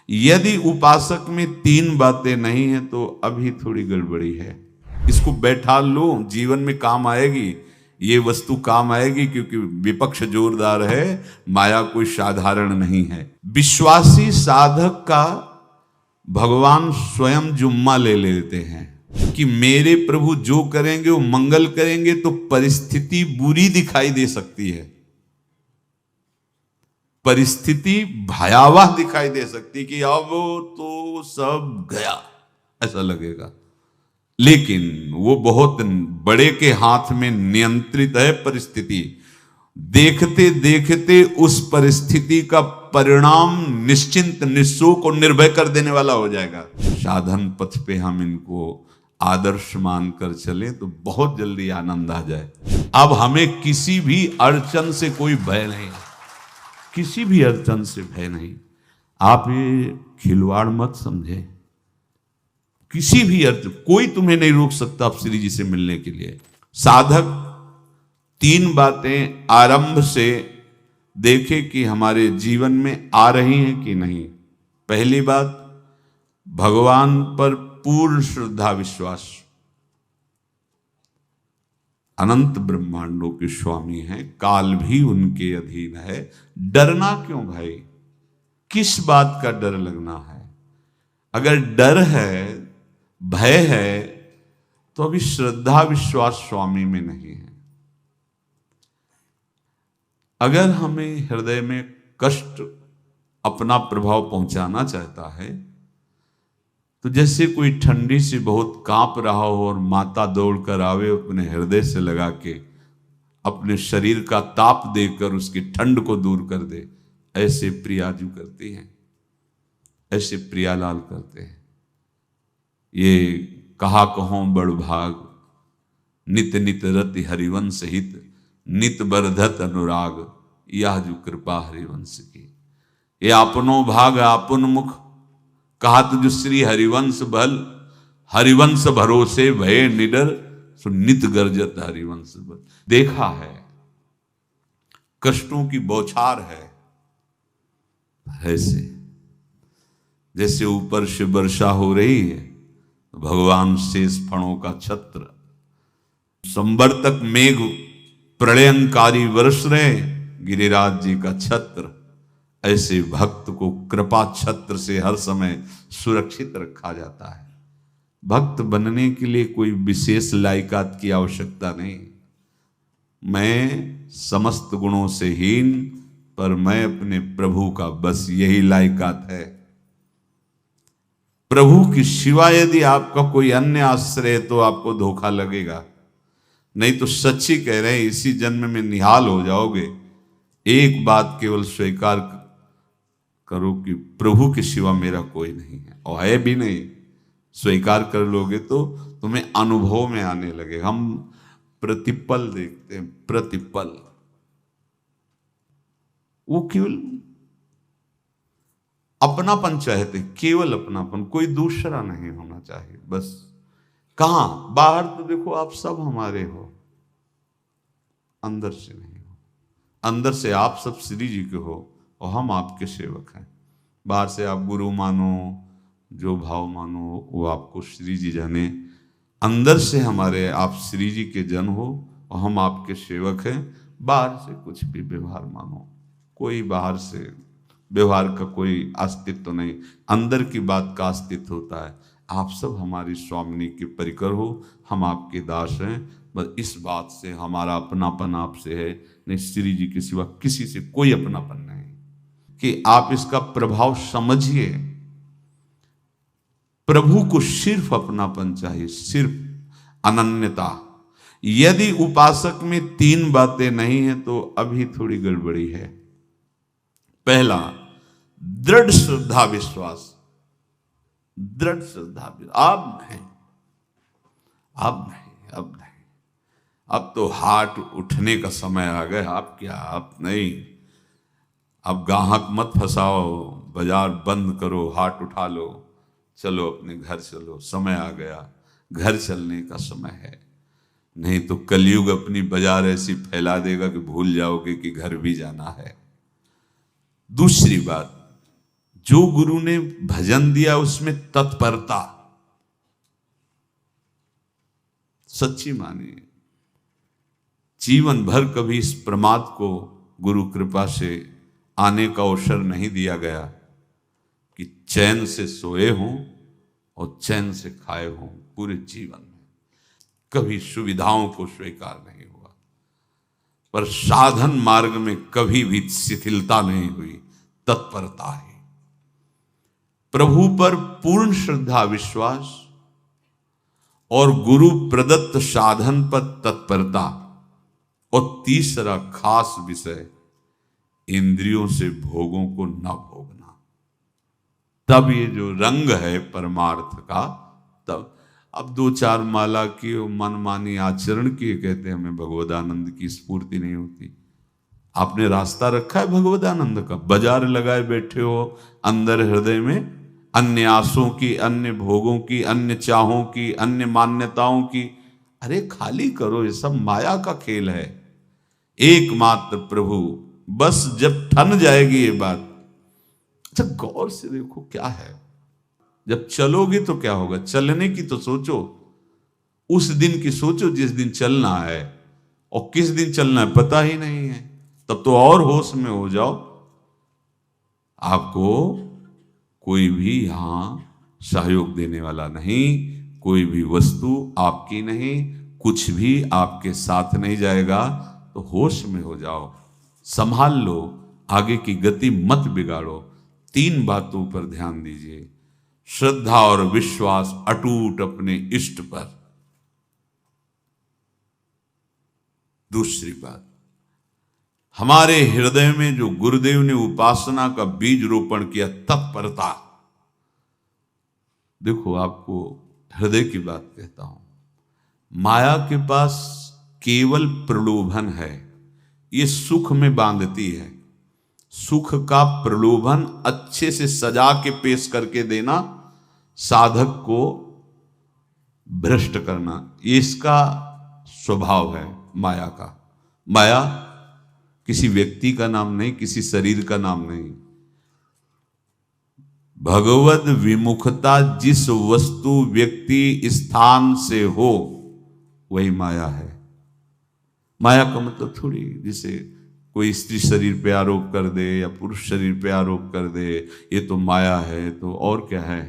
यदि उपासक में तीन बातें नहीं है तो अभी थोड़ी गड़बड़ी है। इसको बैठा लो, जीवन में काम आएगी, ये वस्तु काम आएगी, क्योंकि विपक्ष जोरदार है, माया कोई साधारण नहीं है। विश्वासी साधक का भगवान स्वयं जुम्मा ले लेते हैं कि मेरे प्रभु जो करेंगे वो मंगल करेंगे। तो परिस्थिति बुरी दिखाई दे सकती है, परिस्थिति भयावह दिखाई दे सकती कि अब तो सब गया, ऐसा लगेगा। लेकिन वो बहुत बड़े के हाथ में नियंत्रित है परिस्थिति। देखते देखते उस परिस्थिति का परिणाम निश्चिंत, निःशोक और निर्भय कर देने वाला हो जाएगा। साधन पथ पे हम इनको आदर्श मानकर चले तो बहुत जल्दी आनंद आ जाए। अब हमें किसी भी अड़चन से कोई भय नहीं, किसी भी अड़चन से भय नहीं। आप ये खिलवाड़ मत समझे, किसी भी अर्थ कोई तुम्हें नहीं रोक सकता आप श्री जी से मिलने के लिए। साधक तीन बातें आरंभ से देखे कि हमारे जीवन में आ रही हैं कि नहीं। पहली बात, भगवान पर पूर्ण श्रद्धा विश्वास। अनंत ब्रह्मांडों के स्वामी हैं, काल भी उनके अधीन है। डरना क्यों भाई, किस बात का डर लगना है? अगर डर है, भय है, तो अभी श्रद्धा विश्वास स्वामी में नहीं है। अगर हमें हृदय में कष्ट अपना प्रभाव पहुंचाना चाहता है तो जैसे कोई ठंडी से बहुत कांप रहा हो और माता दौड़कर आवे, अपने हृदय से लगा के अपने शरीर का ताप देकर उसकी ठंड को दूर कर दे, ऐसे प्रियाजू करती हैं, ऐसे प्रियालाल करते हैं। ये कहा कहो बड़ भाग, नित नित रति हरिवंश हित, नित बरधत अनुराग, यह जो कृपा हरिवंश की। ये अपनो भाग आपन मुख, कहत जो श्री हरिवंश बल, हरिवंश भरोसे भय निडर, सो नित गर्जत हरिवंश बल। देखा है, कष्टों की बौछार है, ऐसे जैसे ऊपर से वर्षा हो रही है, भगवान शेष फणों का छत्र, संवर्तक मेघ प्रलयंकारी वर्ष रहे, गिरिराज जी का छत्र। ऐसे भक्त को कृपा छत्र से हर समय सुरक्षित रखा जाता है। भक्त बनने के लिए कोई विशेष लायकात की आवश्यकता नहीं। मैं समस्त गुणों से हीन, पर मैं अपने प्रभु का, बस यही लायकात है। प्रभु की सिवा यदि आपका कोई अन्य आश्रय तो आपको धोखा लगेगा। नहीं तो सच्ची कह रहे हैं, इसी जन्म में निहाल हो जाओगे। एक बात केवल स्वीकार करो कि प्रभु के सिवा मेरा कोई नहीं है, और है भी नहीं। स्वीकार कर लोगे तो तुम्हें अनुभव में आने लगे। हम प्रतिपल देखते हैं, प्रतिपल, वो केवल अपनापन चाहते, केवल अपनापन, कोई दूसरा नहीं होना चाहिए। बस कहां बाहर तो देखो आप सब हमारे हो, अंदर से नहीं हो। अंदर से आप सब श्री जी के हो और हम आपके सेवक हैं। बाहर से आप गुरु मानो, जो भाव मानो, वो आपको श्री जी जाने। अंदर से हमारे आप श्री जी के जन हो और हम आपके सेवक हैं। बाहर से कुछ भी व्यवहार मानो, कोई बाहर से व्यवहार का कोई अस्तित्व नहीं, अंदर की बात का अस्तित्व होता है। आप सब हमारी स्वामिनी के परिकर हो, हम आपके दास हैं। बस इस बात से हमारा अपनापन आपसे है, नहीं श्री जी के सिवा किसी से कोई अपनापन नहीं। कि आप इसका प्रभाव समझिए। प्रभु को सिर्फ अपनापन चाहिए, सिर्फ अनन्यता। यदि उपासक में तीन बातें नहीं है तो अभी थोड़ी गड़बड़ी है। पहला, दृढ़ श्रद्धा विश्वास। दृढ़ श्रद्धा, अब नहीं, अब नहीं, अब नहीं, अब तो हाथ उठने का समय आ गया। अब क्या, अब नहीं, अब गाहक मत फंसाओ, बाजार बंद करो, हाथ उठा लो, चलो अपने घर चलो, समय आ गया, घर चलने का समय है। नहीं तो कलयुग अपनी बाजार ऐसी फैला देगा कि भूल जाओगे कि घर भी जाना है। दूसरी बात, जो गुरु ने भजन दिया उसमें तत्परता सच्ची मानिए। जीवन भर कभी इस प्रमाद को गुरु कृपा से आने का अवसर नहीं दिया गया कि चैन से सोए हों और चैन से खाए हों। पूरे जीवन में कभी सुविधाओं को स्वीकार नहीं हुआ, पर साधन मार्ग में कभी भी शिथिलता नहीं हुई, तत्परता है। प्रभु पर पूर्ण श्रद्धा विश्वास और गुरु प्रदत्त साधन पर तत्परता, और तीसरा खास विषय इंद्रियों से भोगों को न भोगना। तब ये जो रंग है परमार्थ का, तब अब 2-4 माला की मनमानी आचरण किए कहते हैं हमें भगवदानंद की स्फूर्ति नहीं होती। आपने रास्ता रखा है भगवदानंद का, बाजार लगाए बैठे हो अंदर हृदय में अन्य आसों की, अन्य भोगों की, अन्य चाहों की, अन्य मान्यताओं की। अरे खाली करो, ये सब माया का खेल है। एकमात्र प्रभु, बस जब ठन जाएगी ये बात। अच्छा गौर से देखो क्या है, जब चलोगे तो क्या होगा, चलने की तो सोचो, उस दिन की सोचो जिस दिन चलना है, और किस दिन चलना है पता ही नहीं है, तब तो और होश में हो जाओ। आपको कोई भी यहां सहयोग देने वाला नहीं, कोई भी वस्तु आपकी नहीं, कुछ भी आपके साथ नहीं जाएगा। तो होश में हो जाओ, संभाल लो, आगे की गति मत बिगाड़ो। 3 बातों पर ध्यान दीजिए, श्रद्धा और विश्वास अटूट अपने इष्ट पर। दूसरी बात, हमारे हृदय में जो गुरुदेव ने उपासना का बीज रोपण किया, तत्परता। देखो आपको हृदय की बात कहता हूं, माया के पास केवल प्रलोभन है, ये सुख में बांधती है। सुख का प्रलोभन अच्छे से सजा के पेश करके देना, साधक को भ्रष्ट करना, ये इसका स्वभाव है माया का। माया किसी व्यक्ति का नाम नहीं, किसी शरीर का नाम नहीं। भगवद विमुखता जिस वस्तु व्यक्ति स्थान से हो वही माया है। माया का मतलब थोड़ी जैसे कोई स्त्री शरीर पे आरोप कर दे या पुरुष शरीर पे आरोप कर दे, ये तो माया है, तो और क्या है।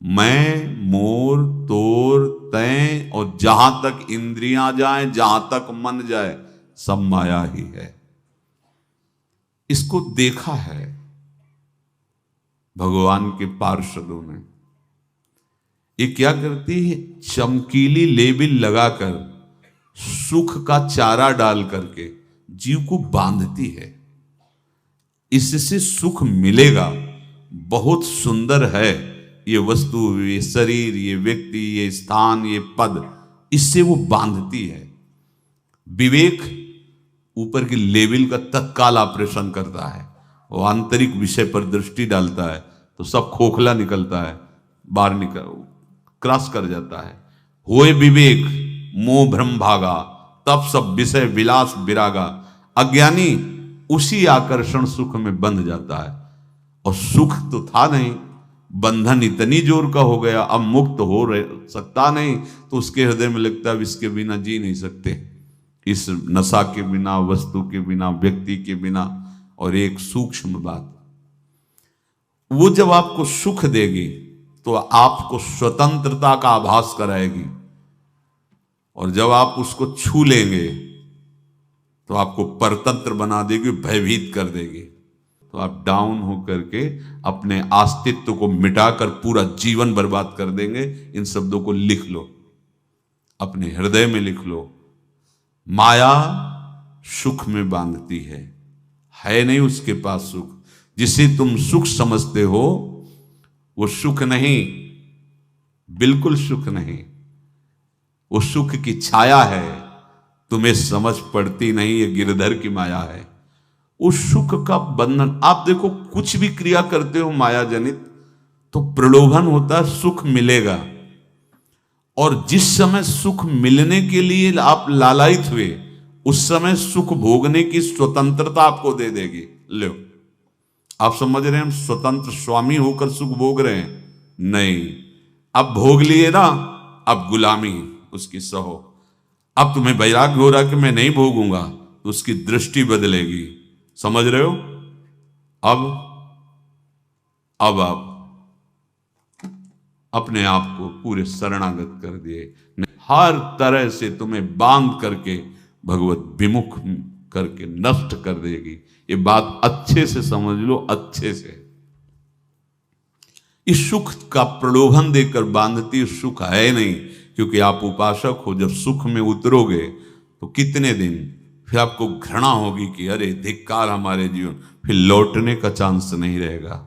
मैं, मोर, तोर, तय और जहां तक इंद्रियां जाएं, जहां तक मन जाए, सब माया ही है। इसको देखा है भगवान के पार्षदों ने। ये क्या करती है, चमकीली लेबिल लगाकर, सुख का चारा डाल करके जीव को बांधती है। इससे सुख मिलेगा, बहुत सुंदर है ये वस्तु, ये शरीर, ये व्यक्ति, ये स्थान, ये पद, इससे वो बांधती है। विवेक ऊपर की लेवल का तत्काल ऑपरेशन करता है, वो आंतरिक विषय पर दृष्टि डालता है तो सब खोखला निकलता है, बाहर निकल क्रॉस कर जाता है। होए विवेक मोह भ्रम भागा, तब सब विषय विलास विरागा। अज्ञानी उसी आकर्षण सुख में बंध जाता है, और सुख तो था नहीं, बंधन इतनी जोर का हो गया, अब मुक्त हो सकता नहीं, तो उसके हृदय में लगता है इसके बिना जी नहीं सकते, इस नशा के बिना, वस्तु के बिना, व्यक्ति के बिना। और एक सूक्ष्म बात, वो जब आपको सुख देगी तो आपको स्वतंत्रता का आभास कराएगी, और जब आप उसको छू लेंगे तो आपको परतंत्र बना देगी, भयभीत कर देगी। तो आप डाउन होकर के अपने अस्तित्व को मिटाकर पूरा जीवन बर्बाद कर देंगे। इन शब्दों को लिख लो, अपने हृदय में लिख लो। माया सुख में बांधती है नहीं उसके पास सुख। जिसे तुम सुख समझते हो वो सुख नहीं, बिल्कुल सुख नहीं, वो सुख की छाया है, तुम्हें समझ पड़ती नहीं, ये गिरधर की माया है। उस सुख का बंधन, आप देखो कुछ भी क्रिया करते हो माया जनित तो प्रलोभन होता है, सुख मिलेगा, और जिस समय सुख मिलने के लिए आप लालायित हुए, उस समय सुख भोगने की स्वतंत्रता आपको दे देगी। लो आप समझ रहे हैं हम स्वतंत्र स्वामी होकर सुख भोग रहे हैं? नहीं, अब भोग लिए ना, अब गुलामी उसकी सहो। अब तुम्हें वैराग्य हो रहा कि मैं नहीं भोगूंगा, तो उसकी दृष्टि बदलेगी। समझ रहे हो? अब आप अपने आप को पूरे शरणागत कर दिए, हर तरह से तुम्हें बांध करके भगवत विमुख करके नष्ट कर देगी। ये बात अच्छे से समझ लो, अच्छे से। इस सुख का प्रलोभन देकर बांधती सुख है नहीं, क्योंकि आप उपासक हो। जब सुख में उतरोगे तो कितने दिन फिर आपको घृणा होगी कि अरे धिक्कार हमारे जीवन, फिर लौटने का चांस नहीं रहेगा।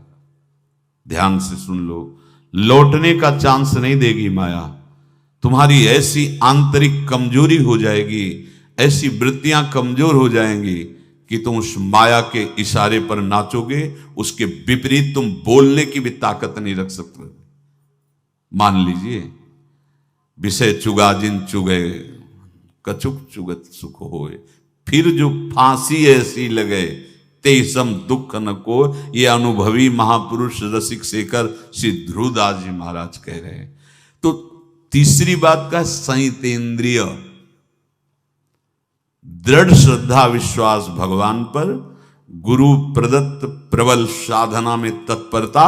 ध्यान से सुन लो, लौटने का चांस नहीं देगी माया। तुम्हारी ऐसी आंतरिक कमजोरी हो जाएगी, ऐसी वृत्तियां कमजोर हो जाएंगी कि तुम उस माया के इशारे पर नाचोगे, उसके विपरीत तुम बोलने की भी ताकत नहीं रख सकते। मान लीजिए, विषय चुगा जिन चुगे, कछुक चुगत सुख होए, फिर जो फांसी ऐसी लगे तेसम दुख न को। ये अनुभवी महापुरुष रसिक शेखर श्री ध्रुवदास जी महाराज कह रहे हैं। तो तीसरी बात का संयतेंद्रिय, दृढ़ श्रद्धा विश्वास भगवान पर, गुरु प्रदत्त प्रबल साधना में तत्परता,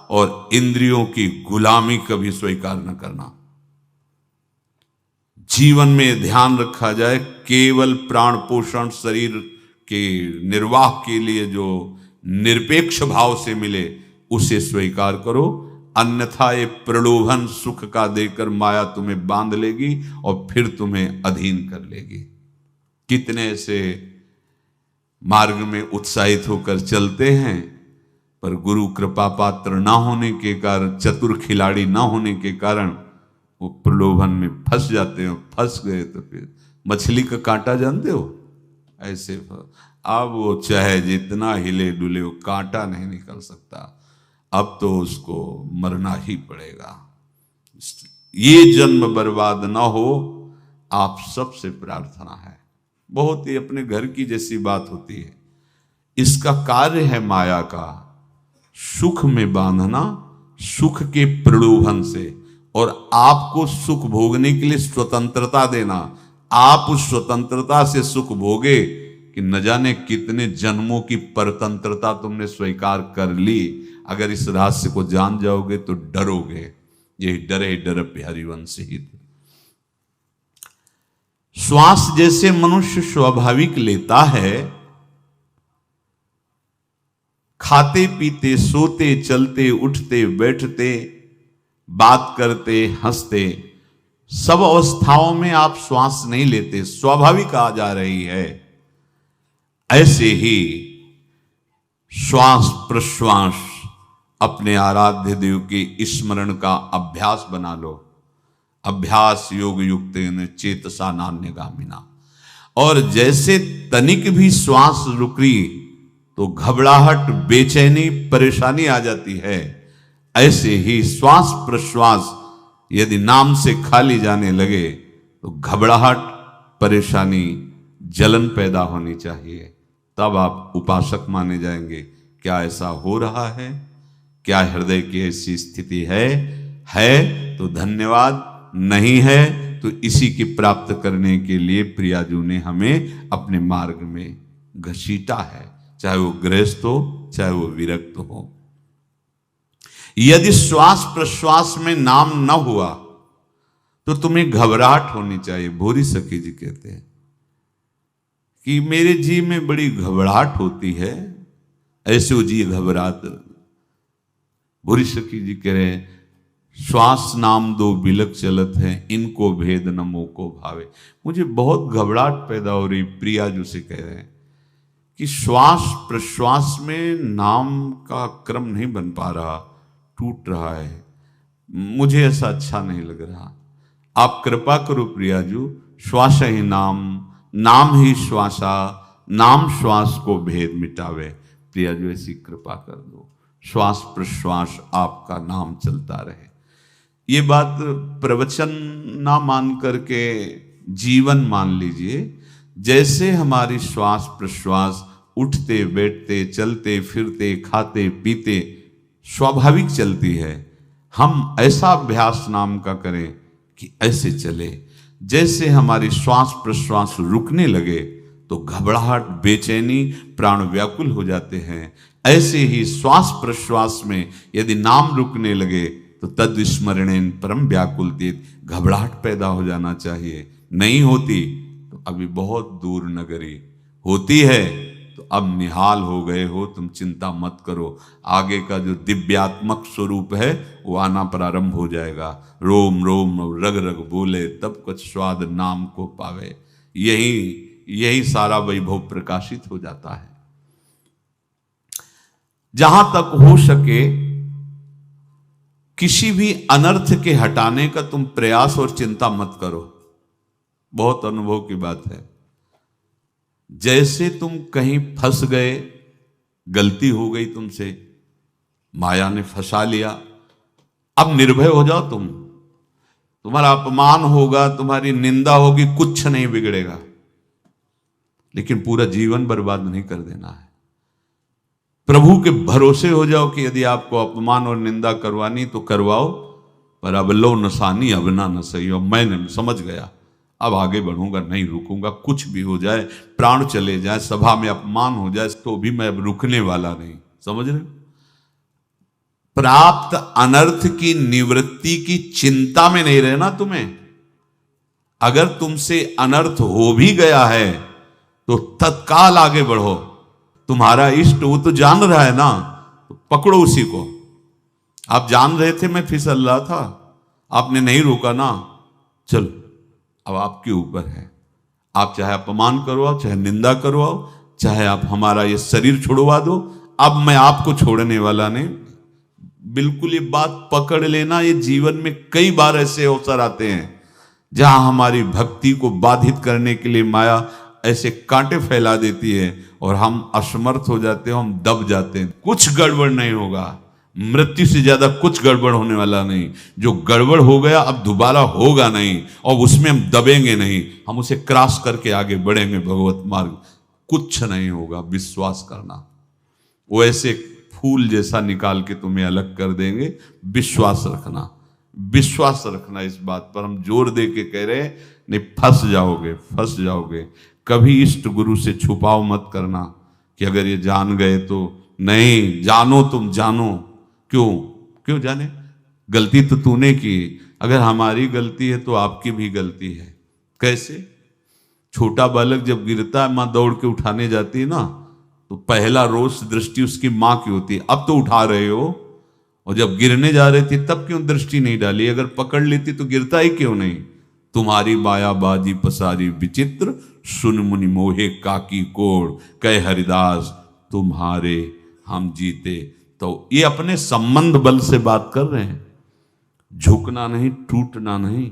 और इंद्रियों की गुलामी कभी स्वीकार न करना। जीवन में ध्यान रखा जाए, केवल प्राण पोषण शरीर के निर्वाह के लिए जो निरपेक्ष भाव से मिले उसे स्वीकार करो, अन्यथा ये प्रलोभन सुख का देकर माया तुम्हें बांध लेगी और फिर तुम्हें अधीन कर लेगी। कितने से मार्ग में उत्साहित होकर चलते हैं, पर गुरु कृपा पात्र ना होने के कारण, चतुर खिलाड़ी ना होने के कारण वो प्रलोभन में फंस जाते हो। फंस गए तो फिर मछली का कांटा जानते हो, ऐसे अब वो चाहे जितना हिले डुले, वो कांटा नहीं निकल सकता। अब तो उसको मरना ही पड़ेगा। ये जन्म बर्बाद ना हो, आप सबसे प्रार्थना है। बहुत ही अपने घर की जैसी बात होती है। इसका कार्य है माया का सुख में बांधना, सुख के प्रलोभन से, और आपको सुख भोगने के लिए स्वतंत्रता देना। आप उस स्वतंत्रता से सुख भोगे कि न जाने कितने जन्मों की परतंत्रता तुमने स्वीकार कर ली। अगर इस रहस्य को जान जाओगे तो डरोगे। यही डरे डर हरिवंश ही। श्वास जैसे मनुष्य स्वाभाविक लेता है, खाते पीते सोते चलते उठते बैठते बात करते हंसते, सब अवस्थाओं में आप श्वास नहीं लेते, स्वाभाविक आ जा रही है। ऐसे ही श्वास प्रश्वास अपने आराध्य देव के स्मरण का अभ्यास बना लो। अभ्यास योग युक्त चेतसा नान्यगामिना। और जैसे तनिक भी श्वास रुकी तो घबराहट, बेचैनी, परेशानी आ जाती है, ऐसे ही श्वास प्रश्वास यदि नाम से खाली जाने लगे तो घबराहट, परेशानी, जलन पैदा होनी चाहिए। तब आप उपासक माने जाएंगे। क्या ऐसा हो रहा है? क्या हृदय की ऐसी स्थिति है तो धन्यवाद, नहीं है तो इसी की प्राप्त करने के लिए प्रियाजू ने हमें अपने मार्ग में घसीटा है, चाहे वो गृहस्थ हो चाहे वो विरक्त हो। यदि श्वास प्रश्वास में नाम न हुआ तो तुम्हें घबराहट होनी चाहिए। भूरी सखी जी कहते हैं कि मेरे जी में बड़ी घबराहट होती है, ऐसे वो जी घबरात। भूरी सखी जी कह रहे हैं, श्वास नाम दो बिलक चलत है, इनको भेद न मोको भावे। मुझे बहुत घबराहट पैदा हो रही। प्रियाजू से कह रहे हैं कि श्वास प्रश्वास में नाम का क्रम नहीं बन पा रहा, टूट रहा है, मुझे ऐसा अच्छा नहीं लग रहा। आप कृपा करो प्रियाजू, श्वास ही नाम, नाम ही श्वासा, नाम श्वास को भेद मिटावे। प्रियाजू ऐसी कृपा कर दो, श्वास प्रश्वास आपका नाम चलता रहे। ये बात प्रवचन ना मान करके जीवन मान लीजिए। जैसे हमारी श्वास प्रश्वास उठते बैठते चलते फिरते खाते पीते स्वाभाविक चलती है। हम ऐसा अभ्यास नाम का करें कि ऐसे चले, जैसे हमारी श्वास प्रश्वास रुकने लगे तो घबराहट बेचैनी प्राण व्याकुल हो जाते हैं, ऐसे ही श्वास प्रश्वास में यदि नाम रुकने लगे तो तद स्मरणेन परम व्याकुलते, घबराहट पैदा हो जाना चाहिए। नहीं होती तो अभी बहुत दूर नगरी, होती है तो अब निहाल हो गए हो, तुम चिंता मत करो। आगे का जो दिव्यात्मक स्वरूप है वो आना प्रारंभ हो जाएगा। रोम रोम रग रग बोले तब कुछ स्वाद नाम को पावे, यही सारा वैभव प्रकाशित हो जाता है। जहां तक हो सके किसी भी अनर्थ के हटाने का तुम प्रयास और चिंता मत करो। बहुत अनुभव की बात है। जैसे तुम कहीं फंस गए, गलती हो गई तुमसे, माया ने फंसा लिया, अब निर्भय हो जाओ। तुम्हारा अपमान होगा, तुम्हारी निंदा होगी, कुछ नहीं बिगड़ेगा, लेकिन पूरा जीवन बर्बाद नहीं कर देना है। प्रभु के भरोसे हो जाओ कि यदि आपको अपमान और निंदा करवानी तो करवाओ, पर अब लो नसानी अब ना न सही हो। मैंने समझ गया, अब आगे बढ़ूंगा, नहीं रुकूंगा। कुछ भी हो जाए, प्राण चले जाए, सभा में अपमान हो जाए, तो भी मैं अब रुकने वाला नहीं। समझ रहे? प्राप्त अनर्थ की निवृत्ति की चिंता में नहीं रहना तुम्हें। अगर तुमसे अनर्थ हो भी गया है तो तत्काल आगे बढ़ो। तुम्हारा इष्ट वो तो जान रहा है ना, तो पकड़ो उसी को। आप जान रहे थे मैं फिसल रहा था, आपने नहीं रोका ना, चलो अब आपके ऊपर है। आप चाहे अपमान करवाओ, चाहे निंदा करवाओ, चाहे आप हमारा ये शरीर छुड़वा दो, अब मैं आपको छोड़ने वाला नहीं। बिल्कुल ये बात पकड़ लेना। ये जीवन में कई बार ऐसे अवसर आते हैं जहां हमारी भक्ति को बाधित करने के लिए माया ऐसे कांटे फैला देती है और हम असमर्थ हो जाते हैं, हम दब जाते हैं। कुछ गड़बड़ नहीं होगा, मृत्यु से ज्यादा कुछ गड़बड़ होने वाला नहीं। जो गड़बड़ हो गया अब दोबारा होगा नहीं, और उसमें हम दबेंगे नहीं, हम उसे क्रॉस करके आगे बढ़ेंगे भगवत मार्ग। कुछ नहीं होगा, विश्वास करना। वो ऐसे फूल जैसा निकाल के तुम्हें अलग कर देंगे। विश्वास रखना, विश्वास रखना। इस बात पर हम जोर दे के कह रहे हैं, नहीं फंस जाओगे, फंस जाओगे। कभी इष्ट गुरु से छुपाओ मत करना कि अगर ये जान गए तो। नहीं, जानो, तुम जानो। क्यों जाने? गलती तो तूने की। अगर हमारी गलती है तो आपकी भी गलती है। कैसे? छोटा बालक जब गिरता है, माँ दौड़ के उठाने जाती है ना, तो पहला रोष दृष्टि उसकी माँ की होती है। अब तो उठा रहे हो, और जब गिरने जा रहे थे तब क्यों दृष्टि नहीं डाली? अगर पकड़ लेती तो गिरता ही क्यों नहीं? तुम्हारी माया बाजी पसारी विचित्र, सुन मुनि मोहे काकी कोड़, कह हरिदास तुम्हारे हम जीते। तो ये अपने संबंध बल से बात कर रहे हैं। झुकना नहीं, टूटना नहीं।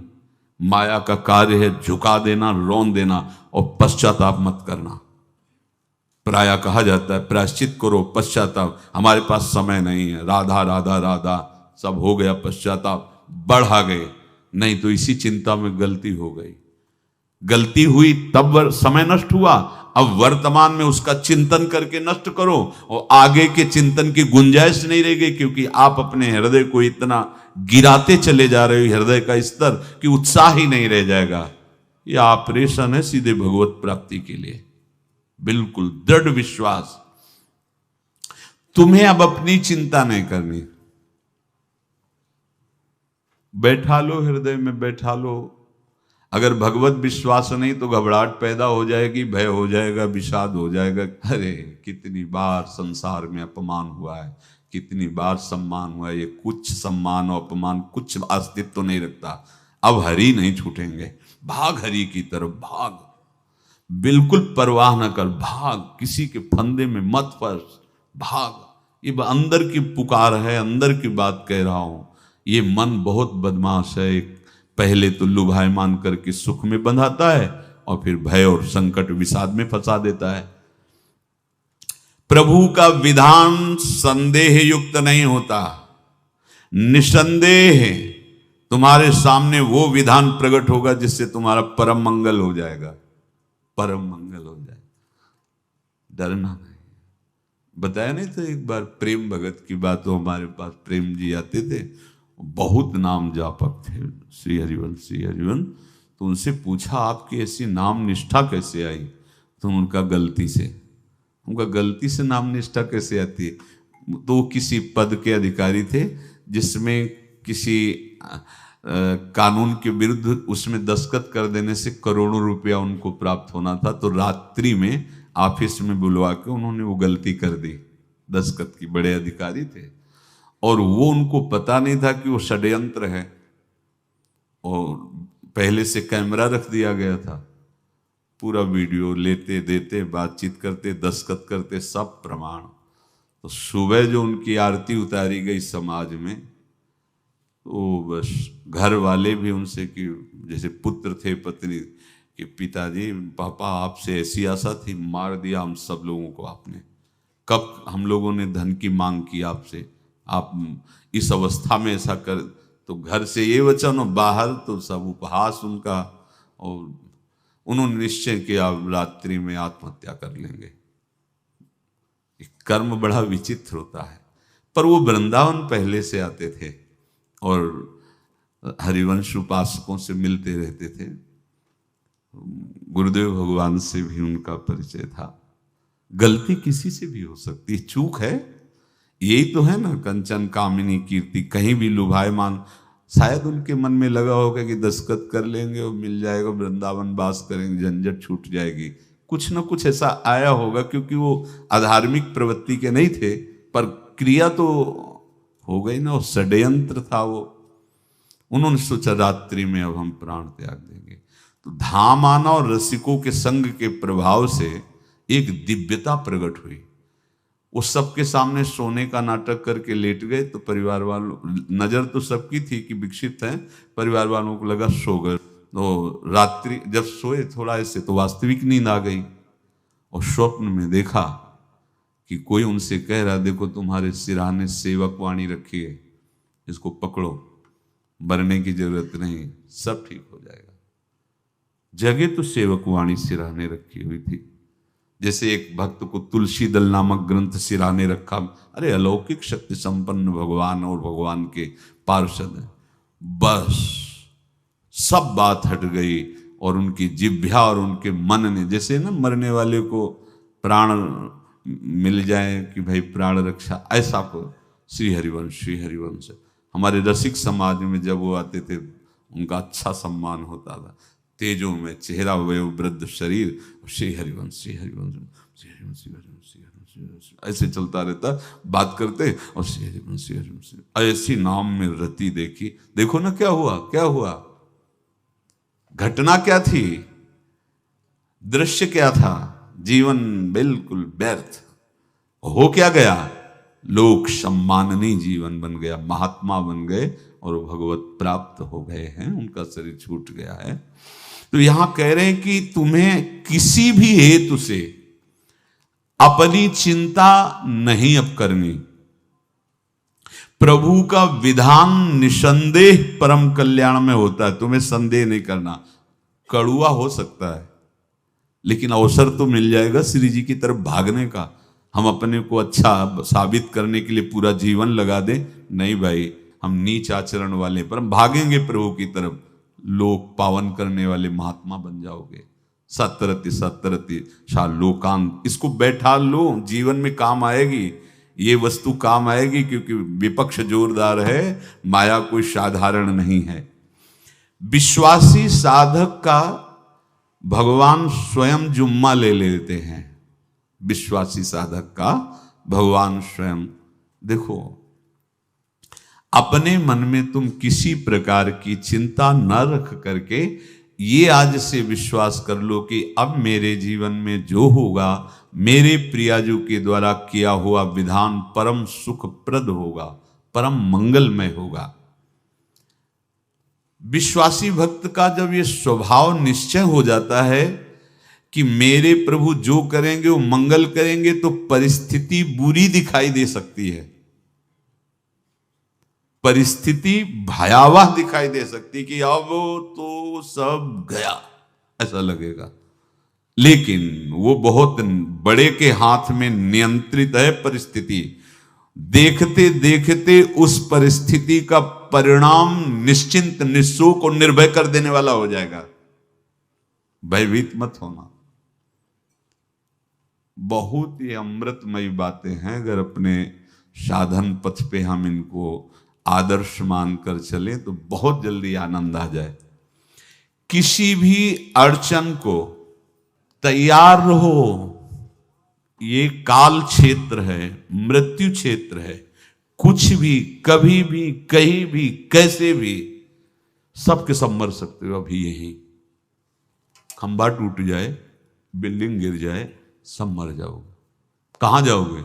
माया का कार्य है झुका देना, रौन देना, और पश्चाताप मत करना। प्राय कहा जाता है प्रायश्चित करो, पश्चाताप। हमारे पास समय नहीं है। राधा राधा राधा सब हो गया, पश्चाताप बढ़ा गए। नहीं तो इसी चिंता में गलती हो गई, गलती हुई तब समय नष्ट हुआ। अब वर्तमान में उसका चिंतन करके नष्ट करो, और आगे के चिंतन की गुंजाइश नहीं रह गई, क्योंकि आप अपने हृदय को इतना गिराते चले जा रहे हो, हृदय का स्तर, कि उत्साह ही नहीं रह जाएगा। यह ऑपरेशन है सीधे भगवत प्राप्ति के लिए। बिल्कुल दृढ़ विश्वास। तुम्हें अब अपनी चिंता नहीं करनी। बैठा लो, हृदय में बैठा लो। अगर भगवत विश्वास नहीं तो घबराहट पैदा हो जाएगी, भय हो जाएगा, विषाद हो जाएगा। अरे कितनी बार संसार में अपमान हुआ है, कितनी बार सम्मान हुआ है। ये कुछ सम्मान और अपमान कुछ अस्तित्व तो नहीं रखता। अब हरि नहीं छूटेंगे। भाग हरि की तरफ, भाग। बिल्कुल परवाह न कर, भाग। किसी के फंदे में मत फंस, भाग। ये अंदर की पुकार है, अंदर की बात कह रहा हूं। ये मन बहुत बदमाश है। पहले तो लुभायमान करके सुख में बंधाता है, और फिर भय और संकट विषाद में फंसा देता है। प्रभु का विधान संदेह युक्त नहीं होता। निसंदेह तुम्हारे सामने वो विधान प्रकट होगा जिससे तुम्हारा परम मंगल हो जाएगा, परम मंगल हो जाएगा। डरना नहीं। बताया नहीं था एक बार प्रेम भगत की बात, तो हमारे पास प्रेम जी आते थे, बहुत नाम जापक थे, श्री हरिवंश श्री हरिवंश। तो उनसे पूछा आपकी ऐसी नाम निष्ठा कैसे आई? तो उनका गलती से, उनका गलती से नाम निष्ठा कैसे आती है? तो वो किसी पद के अधिकारी थे जिसमें किसी कानून के विरुद्ध उसमें दस्तखत कर देने से करोड़ों रुपया उनको प्राप्त होना था। तो रात्रि में ऑफिस में बुलवा के उन्होंने वो गलती कर दी, दस्तखत की, बड़े अधिकारी थे, और वो उनको पता नहीं था कि वो षड्यंत्र है, और पहले से कैमरा रख दिया गया था, पूरा वीडियो लेते देते, बातचीत करते, दस्तखत करते, सब प्रमाण। तो सुबह जो उनकी आरती उतारी गई समाज में, तो बस घर वाले भी उनसे कि जैसे पुत्र थे पत्नी कि पिताजी पापा आपसे ऐसी आशा थी, मार दिया हम सब लोगों को आपने, कब हम लोगों ने धन की मांग की आपसे, आप इस अवस्था में ऐसा कर। तो घर से ये वचन और बाहर तो सब उपहास उनका, और उन्होंने निश्चय किया रात्रि में आत्महत्या कर लेंगे। कर्म बड़ा विचित्र होता है। पर वो वृंदावन पहले से आते थे और हरिवंश उपासकों से मिलते रहते थे, गुरुदेव भगवान से भी उनका परिचय था। गलती किसी से भी हो सकती है, चूक है, यही तो है ना, कंचन कामिनी कीर्ति, कहीं भी लुभायमान। शायद उनके मन में लगा होगा कि दस्तखत कर लेंगे और मिल जाएगा, वृंदावन वास करेंगे, झंझट छूट जाएगी, कुछ ना कुछ ऐसा आया होगा, क्योंकि वो अधार्मिक प्रवृत्ति के नहीं थे, पर क्रिया तो हो गई ना, वो षड्यंत्र था वो। उन्होंने सोचा रात्रि में अब हम प्राण त्याग देंगे। तो धाम आना और रसिकों के संग के प्रभाव से एक दिव्यता प्रकट हुई। वो सबके सामने सोने का नाटक करके लेट गए, तो परिवार वालों, नजर तो सबकी थी कि विकसित हैं, परिवार वालों को लगा सो गए। तो रात्रि जब सोए थोड़ा ऐसे, तो वास्तविक नींद आ गई, और स्वप्न में देखा कि कोई उनसे कह रहा, देखो तुम्हारे सिरहाने सेवक वाणी रखी है, इसको पकड़ो, मरने की जरूरत नहीं, सब ठीक हो जाएगा। जगह तो सेवक वाणी सिरहाने रखी हुई थी, जैसे एक भक्त को तुलसी दल नामक ग्रंथ सिरहाने रखा। अरे अलौकिक शक्ति संपन्न भगवान और भगवान के पार्षद हैं। बस सब बात हट गई, और उनकी जिह्वा और उनके मन ने, जैसे ना मरने वाले को प्राण मिल जाए कि भाई प्राण रक्षा, ऐसा को श्री हरिवंश हमारे रसिक समाज में जब वो आते थे उनका अच्छा सम्मान होता था। तेजों में चेहरा, वयोवृद्ध शरीर, श्री हरिवंश ऐसे चलता रहता, बात करते और श्री हरिवंश ऐसी नाम में रति देखी। देखो ना क्या हुआ, घटना क्या थी, दृश्य क्या था, जीवन बिल्कुल व्यर्थ हो क्या गया, लोक सम्माननीय जीवन बन गया, महात्मा बन गए और भगवत प्राप्त हो गए हैं, उनका शरीर छूट गया है। तो यहां कह रहे हैं कि तुम्हें किसी भी हेतु से अपनी चिंता नहीं अब करनी। प्रभु का विधान निसंदेह परम कल्याण में होता है, तुम्हें संदेह नहीं करना। कड़ुआ हो सकता है, लेकिन अवसर तो मिल जाएगा श्री जी की तरफ भागने का। हम अपने को अच्छा साबित करने के लिए पूरा जीवन लगा दें, नहीं भाई, हम नीच आचरण वाले, पर हम भागेंगे प्रभु की तरफ, लोक पावन करने वाले महात्मा बन जाओगे। सतरति लोकांत, इसको बैठा लो, जीवन में काम आएगी, ये वस्तु काम आएगी, क्योंकि विपक्ष जोरदार है, माया कोई साधारण नहीं है। विश्वासी साधक का भगवान स्वयं जुम्मा ले लेते हैं, विश्वासी साधक का भगवान स्वयं। देखो, अपने मन में तुम किसी प्रकार की चिंता न रख करके ये आज से विश्वास कर लो कि अब मेरे जीवन में जो होगा, मेरे प्रियाजू के द्वारा किया हुआ विधान परम सुखप्रद होगा, परम मंगलमय होगा। विश्वासी भक्त का जब ये स्वभाव निश्चय हो जाता है कि मेरे प्रभु जो करेंगे वो मंगल करेंगे, तो परिस्थिति बुरी दिखाई दे सकती है, परिस्थिति भयावह दिखाई दे सकती कि अब तो सब गया, ऐसा लगेगा। लेकिन वो बहुत बड़े के हाथ में नियंत्रित है परिस्थिति। देखते देखते उस परिस्थिति का परिणाम निश्चिंत, निःशोक और निर्भय कर देने वाला हो जाएगा। भयभीत मत होना। बहुत ही अमृतमयी बातें हैं। अगर अपने साधन पथ पे हम इनको आदर्श मानकर चलें तो बहुत जल्दी आनंद आ जाए। किसी भी अड़चन को तैयार रहो। ये काल क्षेत्र है, मृत्यु क्षेत्र है। कुछ भी, कभी भी, कहीं भी, कैसे भी, सबके सब मर सकते हो। अभी यही खंबा टूट जाए, बिल्डिंग गिर जाए, सब मर जाओगे। कहां जाओगे?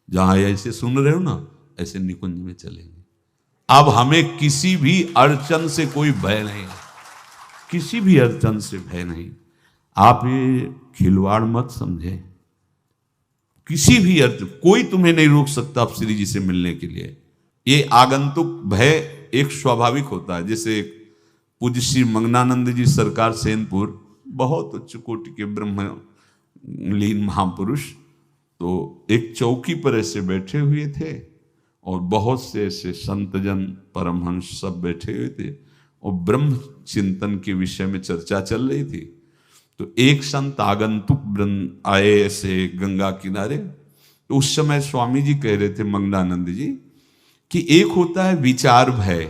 जहां ऐसे सुन रहे हो ना, ऐसे निकुंज में चलेंगे। अब हमें किसी भी अड़चन से कोई भय नहीं, किसी भी अड़चन से भय नहीं। आप ये खिलवाड़ मत समझे। किसी भी अर्थ कोई तुम्हें नहीं रोक सकता आप श्री जी से मिलने के लिए। ये आगंतुक भय एक स्वाभाविक होता है। जैसे पूज्य श्री मंगनानंद जी सरकार सेनपुर, बहुत उच्च कोटि के ब्रह्मलीन महापुरुष, तो एक चौकी पर ऐसे बैठे हुए थे और बहुत से ऐसे संतजन, परमहंस सब बैठे हुए थे और ब्रह्म चिंतन के विषय में चर्चा चल रही थी। तो एक संत आगंतुक वृंद आए ऐसे गंगा किनारे। तो उस समय स्वामी जी कह रहे थे, मंगनानंद जी, कि एक होता है विचार भय,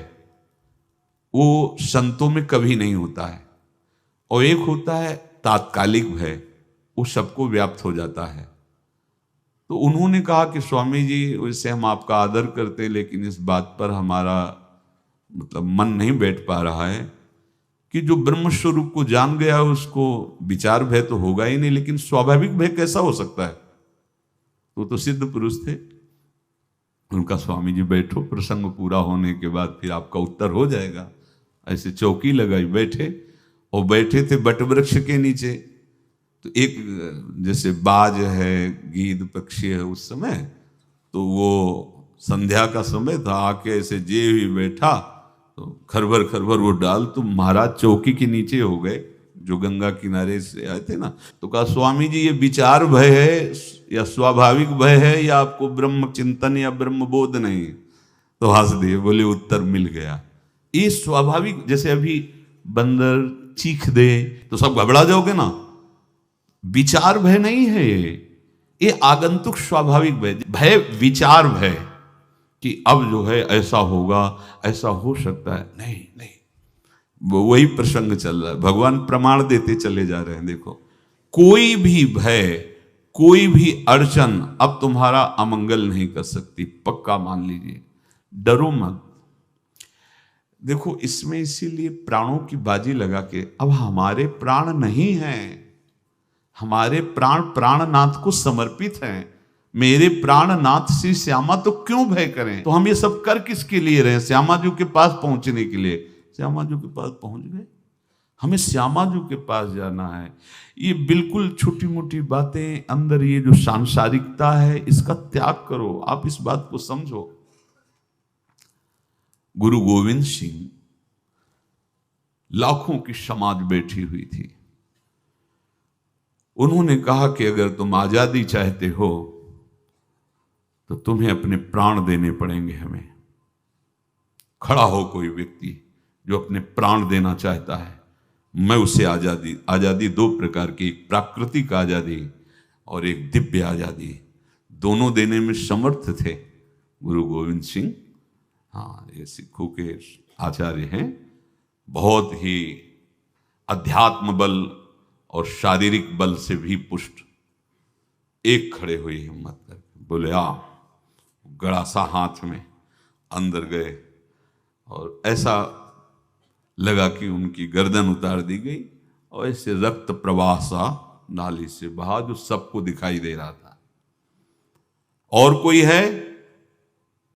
वो संतों में कभी नहीं होता है, और एक होता है तात्कालिक भय, वो सबको व्याप्त हो जाता है। तो उन्होंने कहा कि स्वामी जी, वैसे हम आपका आदर करते हैं, लेकिन इस बात पर हमारा मतलब मन नहीं बैठ पा रहा है कि जो ब्रह्म स्वरूप को जान गया उसको विचार भय तो होगा ही नहीं, लेकिन स्वाभाविक भय कैसा हो सकता है? तो सिद्ध पुरुष थे। उनका स्वामी जी बैठो, प्रसंग पूरा होने के बाद फिर आपका उत्तर हो जाएगा। ऐसे चौकी लगाई, बैठे, और बैठे थे बट वृक्ष के नीचे। तो एक जैसे बाज है, गीद पक्षी है, उस समय तो वो संध्या का समय था, आके ऐसे जे ही बैठा तो खरबर खरबर वो डाल, तो महाराज चौकी के नीचे हो गए, जो गंगा किनारे से आए थे ना। तो कहा, स्वामी जी ये विचार भय है या स्वाभाविक भय है, या आपको ब्रह्म चिंतन या ब्रह्म बोध नहीं? तो हंस दिए, बोले उत्तर मिल गया। ये स्वाभाविक, जैसे अभी बंदर चीख दे तो सब घबरा जाओगे ना, विचार भय नहीं है ये आगंतुक स्वाभाविक भय। भय विचार भय कि अब जो है ऐसा होगा, ऐसा हो सकता है, नहीं नहीं, वही प्रसंग चल रहा है। भगवान प्रमाण देते चले जा रहे हैं। देखो, कोई भी भय, कोई भी अड़चन अब तुम्हारा अमंगल नहीं कर सकती, पक्का मान लीजिए। डरो मत। देखो, इसमें इसीलिए प्राणों की बाजी लगा के, अब हमारे प्राण नहीं हैं, हमारे प्राण प्राणनाथ को समर्पित हैं। मेरे प्राणनाथ श्री श्यामा, तो क्यों भय करें? तो हम ये सब कर किसके लिए रहे? श्यामा जी के पास पहुंचने के लिए। श्यामा जी के पास पहुंच गए, हमें श्यामा जी के पास जाना है। ये बिल्कुल छोटी मोटी बातें, अंदर ये जो सांसारिकता है, इसका त्याग करो। आप इस बात को समझो। गुरु गोविंद सिंह, लाखों की समाज बैठी हुई थी। उन्होंने कहा कि अगर तुम आजादी चाहते हो तो तुम्हें अपने प्राण देने पड़ेंगे। हमें खड़ा हो कोई व्यक्ति जो अपने प्राण देना चाहता है, मैं उसे आजादी, आजादी दो प्रकार की, एक प्राकृतिक आजादी और एक दिव्य आजादी, दोनों देने में समर्थ थे गुरु गोविंद सिंह। हाँ, ये सिखों के आचार्य हैं, बहुत ही अध्यात्म बल और शारीरिक बल से भी पुष्ट। एक खड़े हुए हिम्मत करके, बोले आ, गड़ासा हाथ में अंदर गए और ऐसा लगा कि उनकी गर्दन उतार दी गई और ऐसे रक्त प्रवाह सा नाली से बहा, जो सबको दिखाई दे रहा था। और कोई है?